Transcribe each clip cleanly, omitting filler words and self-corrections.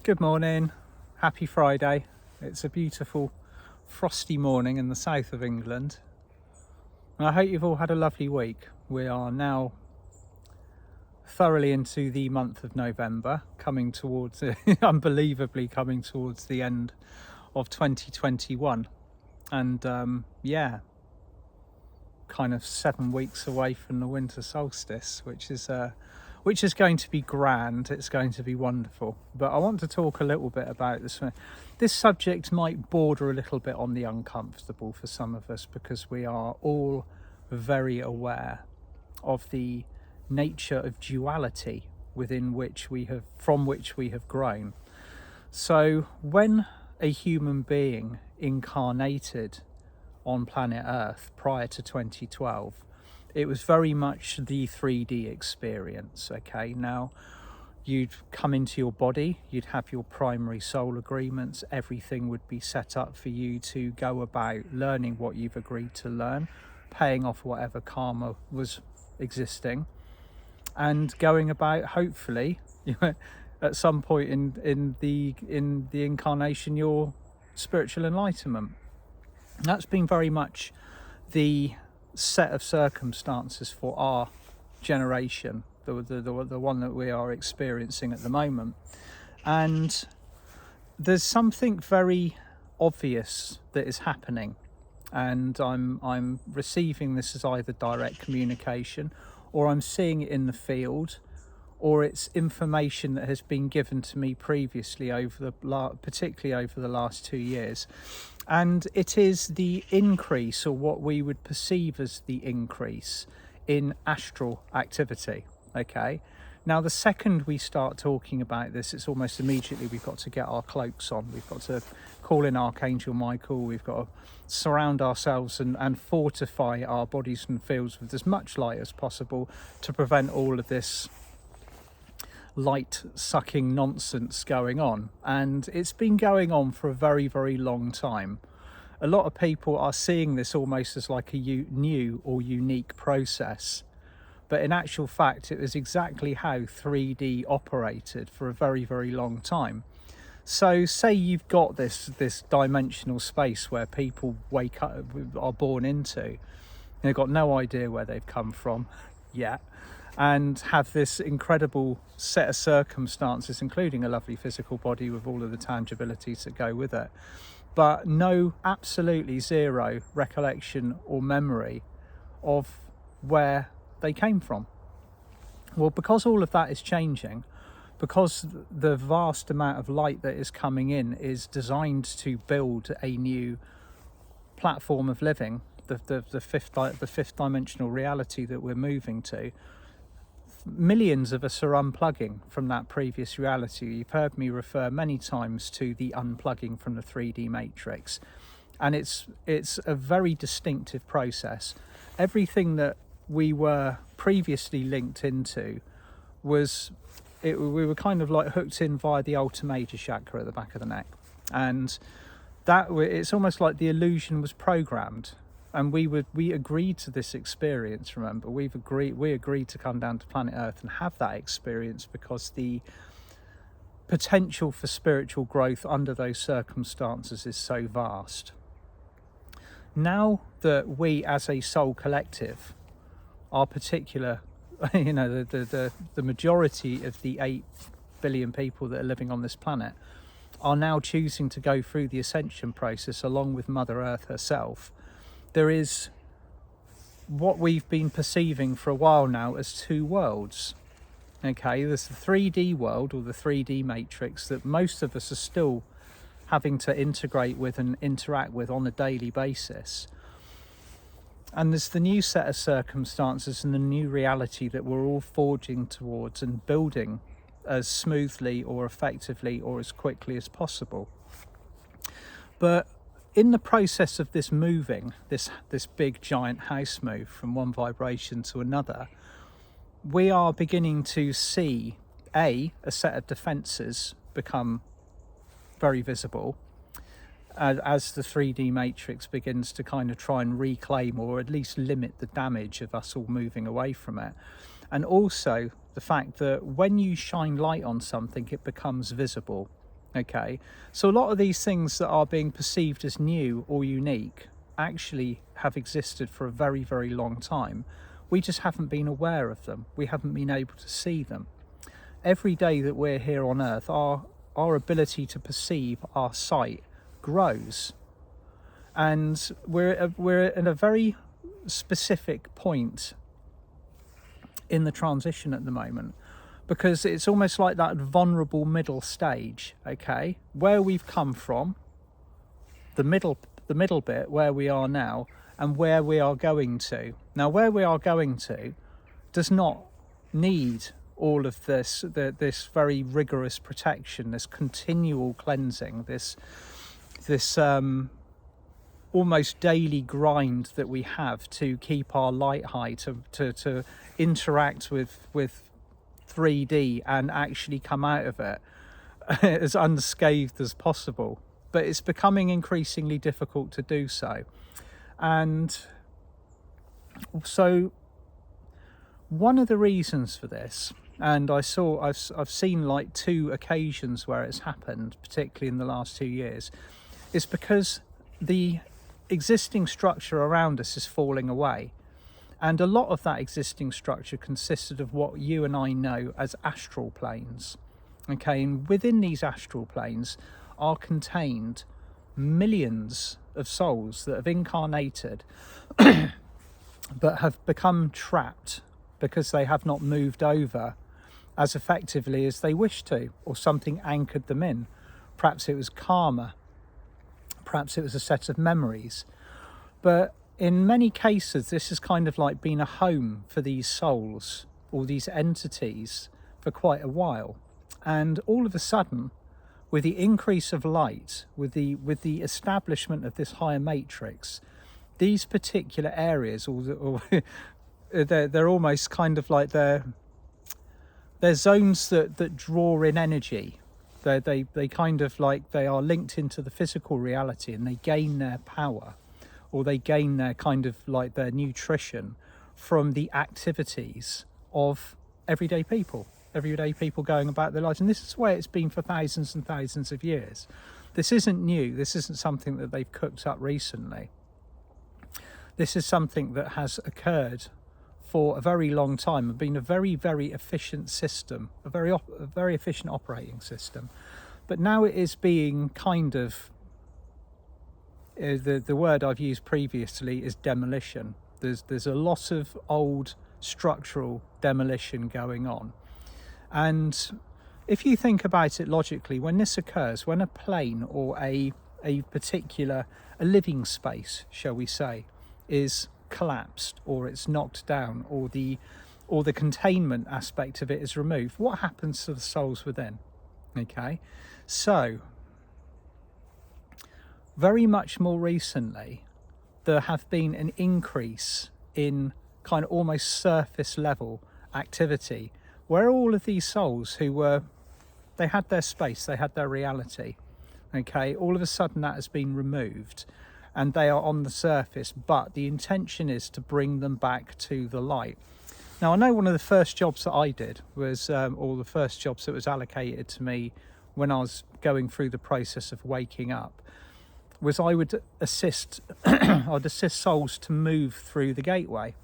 Good morning, happy Friday. It's a beautiful frosty morning in the south of England. And I hope you've all had a lovely week. We are now thoroughly into the month of November, coming towards unbelievably coming towards the end of 2021. And yeah, kind of 7 weeks away from the winter solstice, which is going to be grand. It's going to be wonderful. But I want to talk a little bit about this. This subject might border a little bit on the uncomfortable for some of us, because we are all very aware of the nature of duality from which we have grown. So when a human being incarnated on planet Earth prior to 2012, it was very much the 3D experience. Okay, now you'd come into your body, you'd have your primary soul agreements, everything would be set up for you to go about learning what you've agreed to learn, paying off whatever karma was existing, and going about, hopefully, at some point in the incarnation, your spiritual enlightenment. That's been very much the set of circumstances for our generation, the one that we are experiencing at the moment. And there's something very obvious that is happening, and I'm receiving this as either direct communication, or I'm seeing it in the field, or it's information that has been given to me previously particularly over the last 2 years. And it is the increase, or what we would perceive as the increase, in astral activity. Okay, now the second we start talking about this, it's almost immediately we've got to get our cloaks on, we've got to call in Archangel Michael, we've got to surround ourselves and fortify our bodies and fields with as much light as possible to prevent all of this light sucking nonsense going on. And it's been going on for a very, very long time. A lot of people are seeing this almost as like a new or unique process, but in actual fact it was exactly how 3D operated for a very, very long time. So say you've got this dimensional space where people wake up, are born into, they've got no idea where they've come from yet, and have this incredible set of circumstances, including a lovely physical body with all of the tangibilities that go with it, but absolutely zero recollection or memory of where they came from. Well, because all of that is changing, because the vast amount of light that is coming in is designed to build a new platform of living, the fifth dimensional reality that we're moving to. Millions of us are unplugging from that previous reality. You've heard me refer many times to the unplugging from the 3D matrix, and it's a very distinctive process. Everything that we were previously linked into we were kind of like hooked in via the Ultra Major chakra at the back of the neck, and it's almost like the illusion was programmed. And we agreed to this experience. Remember, we agreed to come down to planet Earth and have that experience, because the potential for spiritual growth under those circumstances is so vast. Now that we, as a soul collective, are particular, the majority of the 8 billion people that are living on this planet are now choosing to go through the Ascension process along with Mother Earth herself. There is what we've been perceiving for a while now as 2 worlds. Okay, there's the 3D world, or the 3D matrix, that most of us are still having to integrate with and interact with on a daily basis. And there's the new set of circumstances and the new reality that we're all forging towards and building as smoothly or effectively or as quickly as possible. But in the process of this moving, this big giant house move from one vibration to another, we are beginning to see a set of defences become very visible as the 3D matrix begins to kind of try and reclaim, or at least limit, the damage of us all moving away from it. And also the fact that when you shine light on something, it becomes visible. Okay, so a lot of these things that are being perceived as new or unique actually have existed for a very, very long time. We just haven't been aware of them. We haven't been able to see them. Every day that we're here on Earth, our ability to perceive, our sight grows. And we're in a very specific point in the transition at the moment, because it's almost like that vulnerable middle stage, okay, where we've come from, the middle bit, where we are now, and where we are going to. Now, where we are going to does not need all of this very rigorous protection, this continual cleansing, this almost daily grind that we have to keep our light high, to interact with 3D and actually come out of it as unscathed as possible. But it's becoming increasingly difficult to do so. And so one of the reasons for this, and I've seen like 2 occasions where it's happened, particularly in the last 2 years, is because the existing structure around us is falling away. And a lot of that existing structure consisted of what you and I know as astral planes. Okay, and within these astral planes are contained millions of souls that have incarnated but have become trapped because they have not moved over as effectively as they wish to, or something anchored them in. Perhaps it was karma, perhaps it was a set of memories. But in many cases, this has kind of like been a home for these souls or these entities for quite a while. And all of a sudden, with the increase of light, with the establishment of this higher matrix, these particular areas, they're almost kind of like they're zones that draw in energy. They kind of like they are linked into the physical reality, and they gain their power, or they gain their kind of like their nutrition from the activities of everyday people going about their lives. And this is the way it's been for thousands and thousands of years. This isn't new. This isn't something that they've cooked up recently. This is something that has occurred for a very long time and been a very, very efficient system, a very efficient operating system. But now it is being kind of, the word I've used previously is demolition. There's a lot of old structural demolition going on. And if you think about it logically, when this occurs, when a plane or a living space, shall we say, is collapsed, or it's knocked down, or the containment aspect of it is removed, what happens to the souls within? Okay, so very much more recently, there have been an increase in kind of almost surface level activity, where all of these souls they had their space, they had their reality, okay, all of a sudden that has been removed and they are on the surface, but the intention is to bring them back to the light. Now, I know one of the first jobs that I did was, or the first jobs that was allocated to me when I was going through the process of waking up, was I would assist, I'd assist souls to move through the gateway.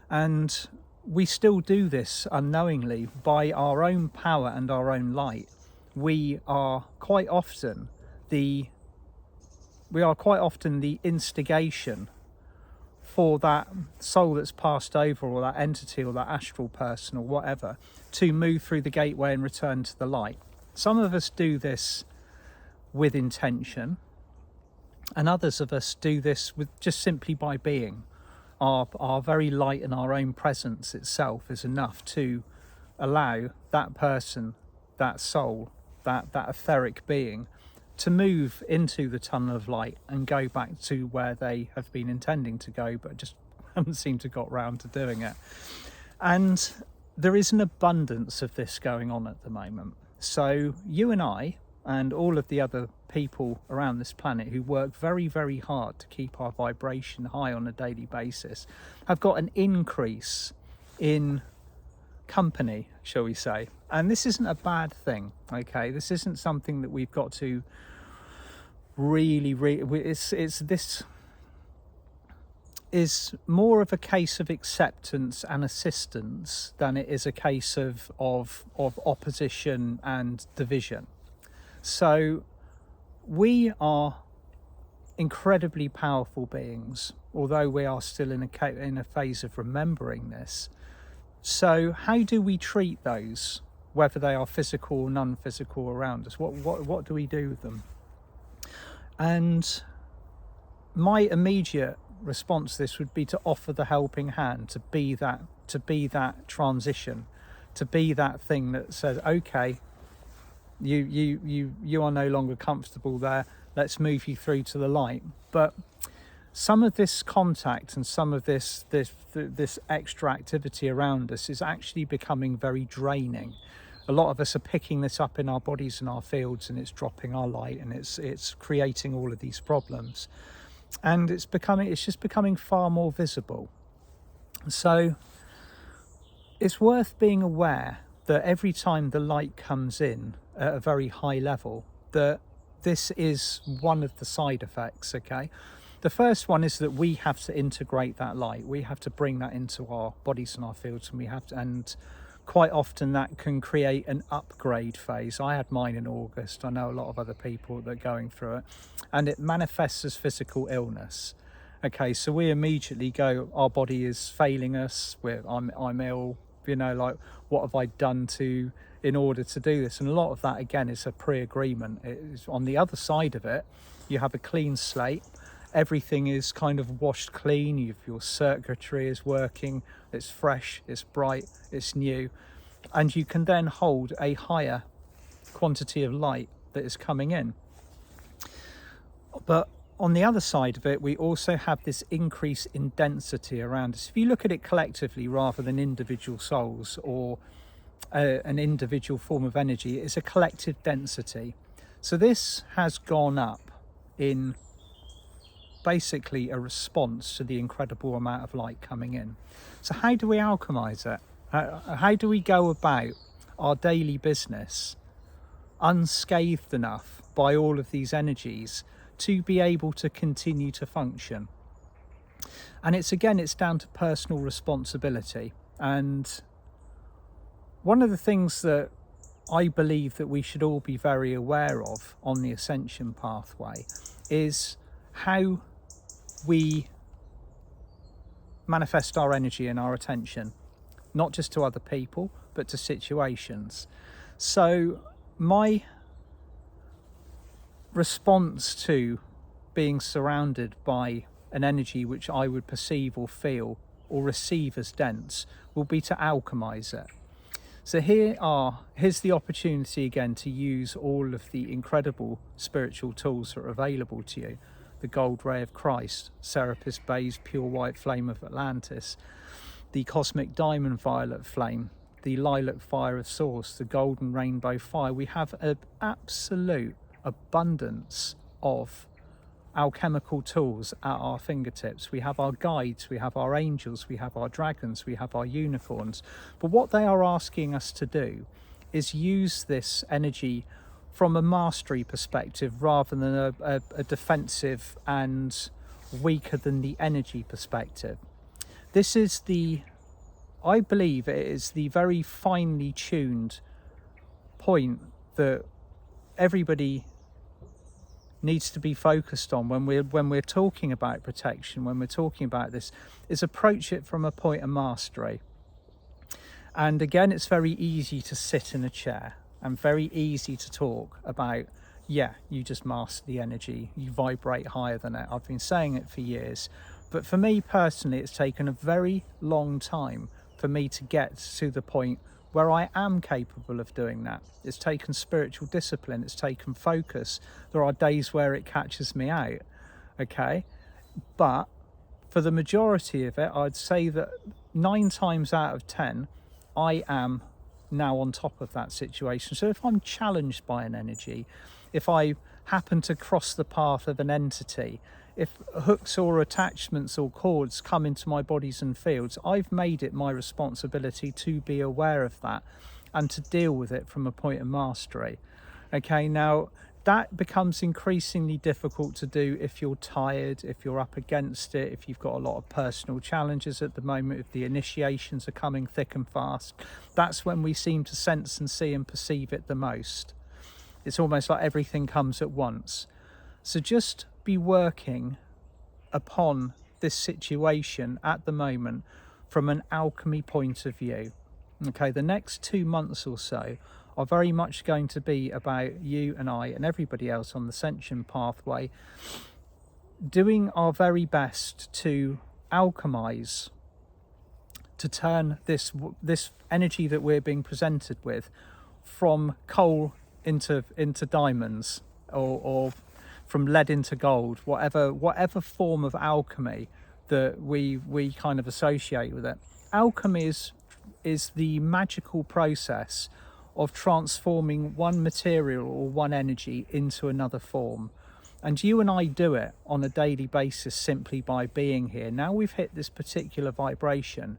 And we still do this unknowingly by our own power and our own light. We are quite often the instigation for that soul that's passed over, or that entity, or that astral person, or whatever, to move through the gateway and return to the light. Some of us do this with intention, and others of us do this with just simply by being. Our very light and our own presence itself is enough to allow that person, that soul, that etheric being, to move into the tunnel of light and go back to where they have been intending to go, but just haven't seemed to got round to doing it. And there is an abundance of this going on at the moment. So you and I, and all of the other people around this planet who work very, very hard to keep our vibration high on a daily basis, have got an increase in company, shall we say. And this isn't a bad thing, okay? This isn't something that we've got to really it's this is more of a case of acceptance and assistance than it is a case of opposition and division. So we are incredibly powerful beings, although we are still in a phase of remembering this. So how do we treat those, whether they are physical or non-physical around us? What do we do with them? And my immediate response to this would be to offer the helping hand, to be that transition, to be that thing that says, okay, you are no longer comfortable there, let's move you through to the light. But some of this contact and some of this extra activity around us is actually becoming very draining. A lot of us are picking this up in our bodies and our fields, and it's dropping our light, and it's creating all of these problems, and it's just becoming far more visible. So it's worth being aware that every time the light comes in at a very high level, that this is one of the side effects. Okay, the first one is that we have to integrate that light, we have to bring that into our bodies and our fields, and quite often that can create an upgrade phase. I had mine in August. I know a lot of other people that are going through it, and it manifests as physical illness. Okay, so we immediately go, our body is failing us, I'm ill, like, what have I done in order to do this? And a lot of that, again, is a pre-agreement. It's on the other side of it, you have a clean slate. Everything is kind of washed clean. Your circuitry is working. It's fresh, it's bright, it's new. And you can then hold a higher quantity of light that is coming in. But on the other side of it, we also have this increase in density around us. If you look at it collectively rather than individual souls or an individual form of energy, it's a collective density. So this has gone up in basically a response to the incredible amount of light coming in. So how do we alchemize it? How do we go about our daily business unscathed enough by all of these energies to be able to continue to function? And it's down to personal responsibility. And one of the things that I believe that we should all be very aware of on the Ascension pathway is how we manifest our energy and our attention, not just to other people, but to situations. So my response to being surrounded by an energy which I would perceive or feel or receive as dense will be to alchemize it. So here's the opportunity again to use all of the incredible spiritual tools that are available to you. The Gold Ray of Christ, Serapis Bay's Pure White Flame of Atlantis, the Cosmic Diamond Violet Flame, the Lilac Fire of Source, the Golden Rainbow Fire. We have an absolute abundance of alchemical tools at our fingertips. We have our guides, we have our angels, we have our dragons, we have our unicorns. But what they are asking us to do is use this energy from a mastery perspective rather than a defensive and weaker than the energy perspective. This is I believe it is the very finely tuned point that everybody needs to be focused on when we're talking about protection, when we're talking about this, is approach it from a point of mastery. And again, it's very easy to sit in a chair and very easy to talk about, you just master the energy, you vibrate higher than it. I've been saying it for years, but for me personally, it's taken a very long time for me to get to the point where I am capable of doing that. It's taken spiritual discipline, it's taken focus. There are days where it catches me out, okay? But for the majority of it, I'd say that 9 times out of 10, I am now on top of that situation. So if I'm challenged by an energy, if I happen to cross the path of an entity, if hooks or attachments or cords come into my bodies and fields, I've made it my responsibility to be aware of that and to deal with it from a point of mastery. Okay, now that becomes increasingly difficult to do if you're tired, if you're up against it, if you've got a lot of personal challenges at the moment, if the initiations are coming thick and fast. That's when we seem to sense and see and perceive it the most. It's almost like everything comes at once. So just be working upon this situation at the moment from an alchemy point of view. Okay, the next 2 months or so are very much going to be about you and I and everybody else on the Ascension pathway doing our very best to alchemize, to turn this energy that we're being presented with from coal into diamonds, or from lead into gold, whatever form of alchemy that we kind of associate with it. Alchemy is the magical process of transforming one material or one energy into another form. And you and I do it on a daily basis simply by being here. Now we've hit this particular vibration.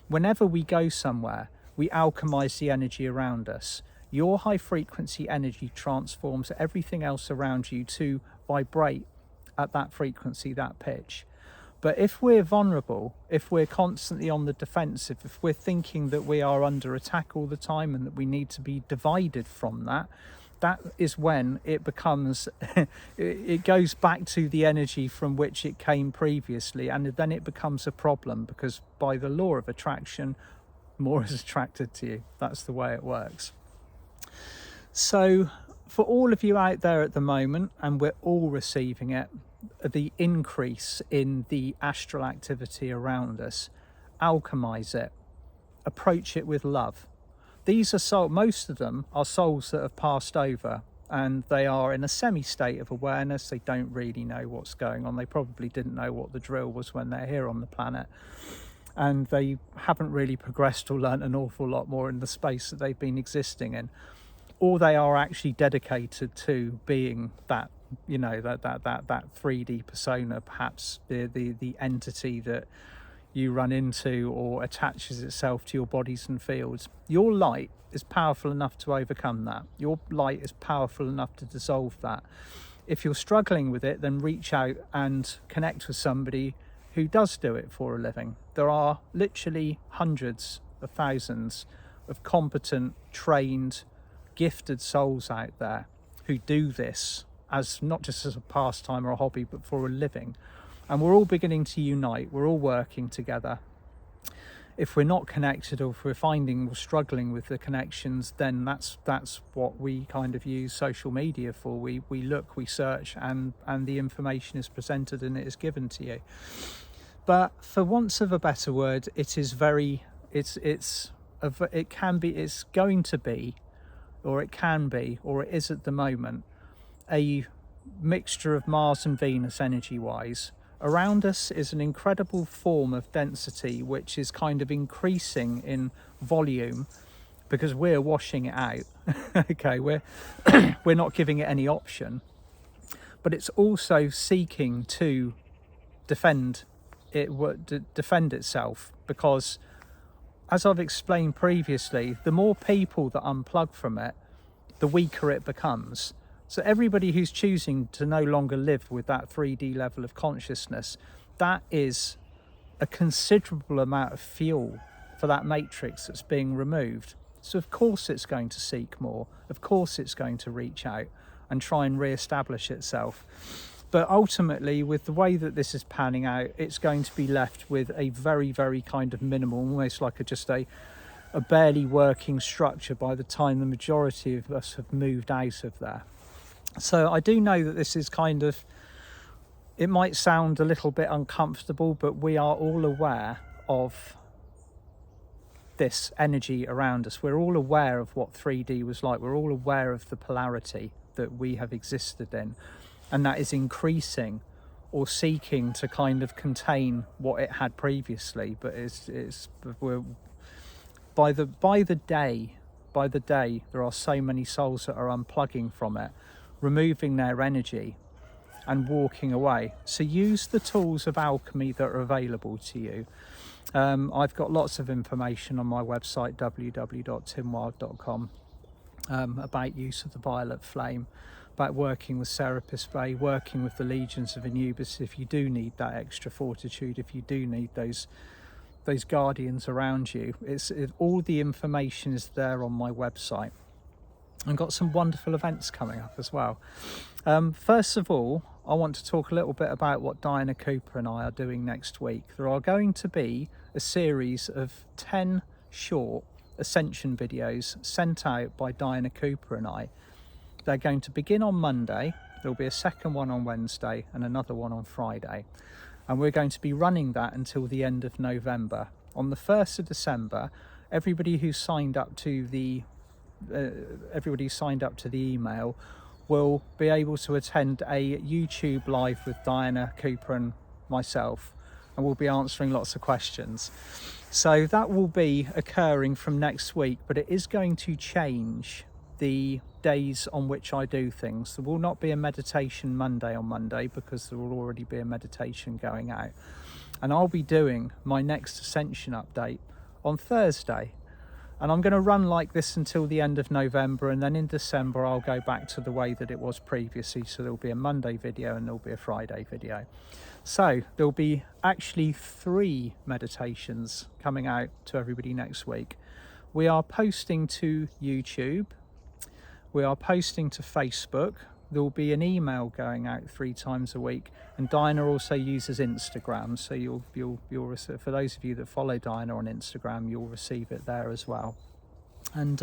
Whenever we go somewhere, we alchemize the energy around us. Your high frequency energy transforms everything else around you to vibrate at that frequency, that pitch. But if we're vulnerable, if we're constantly on the defensive, if we're thinking that we are under attack all the time and that we need to be divided from that, that is when it becomes, it goes back to the energy from which it came previously, and then it becomes a problem, because by the law of attraction, more is attracted to you. That's the way it works. So for all of you out there at the moment, and we're all receiving it, the increase in the astral activity around us, alchemize it, approach it with love. These are most of them are souls that have passed over, and they are in a semi-state of awareness. They don't really know what's going on. They probably didn't know what the drill was when they're here on the planet, and they haven't really progressed or learnt an awful lot more in the space that they've been existing in. Or they are actually dedicated to being that, you know, that 3D persona, perhaps the entity that you run into or attaches itself to your bodies and fields. Your light is powerful enough to overcome that. Your light is powerful enough to dissolve that. If you're struggling with it, then reach out and connect with somebody who does do it for a living. There are literally hundreds of thousands of competent, trained, gifted souls out there who do this as not just as a pastime or a hobby, but for a living. And we're all beginning to unite. We're all working together. If we're not connected, or if we're finding we're struggling with the connections, then that's what we kind of use social media for. We look, we search, and the information is presented and it is given to you. But for want of a better word, it is very, it's going to be, or it can be, or it is at the moment, a mixture of Mars and Venus energy-wise. Around us is an incredible form of density which is kind of increasing in volume because we're washing it out. Okay, we're not giving it any option, but it's also seeking to defend itself, because, as I've explained previously, the more people that unplug from it, the weaker it becomes. So everybody who's choosing to no longer live with that 3D level of consciousness, that is a considerable amount of fuel for that matrix that's being removed. So of course it's going to seek more. Of course it's going to reach out and try and re-establish itself. But ultimately, with the way that this is panning out, it's going to be left with a very, very kind of minimal, almost like just a barely working structure by the time the majority of us have moved out of there. So I do know that this is kind of, it might sound a little bit uncomfortable, but we are all aware of this energy around us. We're all aware of what 3D was like. We're all aware of the polarity that we have existed in, and that is increasing or seeking to kind of contain what it had previously. But we're by the day there are so many souls that are unplugging from it, removing their energy, and walking away. So use the tools of alchemy that are available to you. I've got lots of information on my website, www.timwild.com, about use of the violet flame, about working with Serapis Bay, working with the legions of Anubis if you do need that extra fortitude, if you do need those guardians around you. All the information is there on my website. I've got some wonderful events coming up as well. First of all, I want to talk a little bit about what Diana Cooper and I are doing next week. There are going to be a series of 10 short Ascension videos sent out by Diana Cooper and I. They're going to begin on Monday. There'll be a second one on Wednesday and another one on Friday. And we're going to be running that until the end of November. On the 1st of December, everybody who signed up to the email will be able to attend a YouTube live with Diana Cooper and myself, and we'll be answering lots of questions. So that will be occurring from next week, but it is going to change the days on which I do things. There will not be a meditation Monday on Monday because there will already be a meditation going out, and I'll be doing my next Ascension update on Thursday. And I'm going to run like this until the end of November, and then in December I'll go back to the way that it was previously. So there'll be a Monday video and there'll be a Friday video. So there'll be actually 3 meditations coming out to everybody next week. We are posting to YouTube. We are posting to Facebook. There will be an email going out 3 times a week, and Diana also uses Instagram, so you'll receive, for those of you that follow Diana on Instagram, you'll receive it there as well. And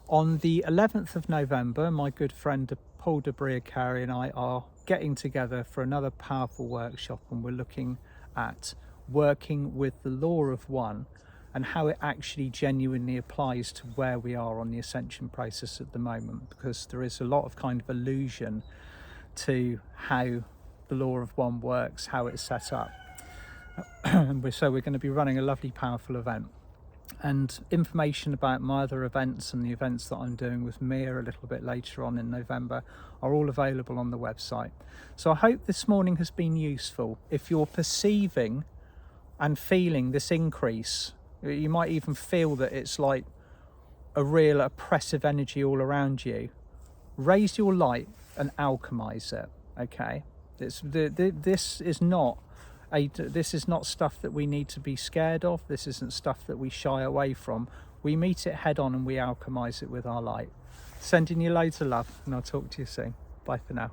on the 11th of November, my good friend Paul Carey and I are getting together for another powerful workshop, and we're looking at working with the law of one and how it actually genuinely applies to where we are on the ascension process at the moment, because there is a lot of kind of illusion to how the law of one works, how it's set up. So we're going to be running a lovely powerful event, and information about my other events and the events that I'm doing with Mia a little bit later on in November are all available on the website. So I hope this morning has been useful. If you're perceiving and feeling this increase, you might even feel that it's like a real oppressive energy all around you, raise your light and alchemize it. Okay, this is not stuff that we need to be scared of. This isn't stuff that we shy away from. We meet it head on and we alchemize it with our light. Sending you loads of love, and I'll talk to you soon. Bye for now.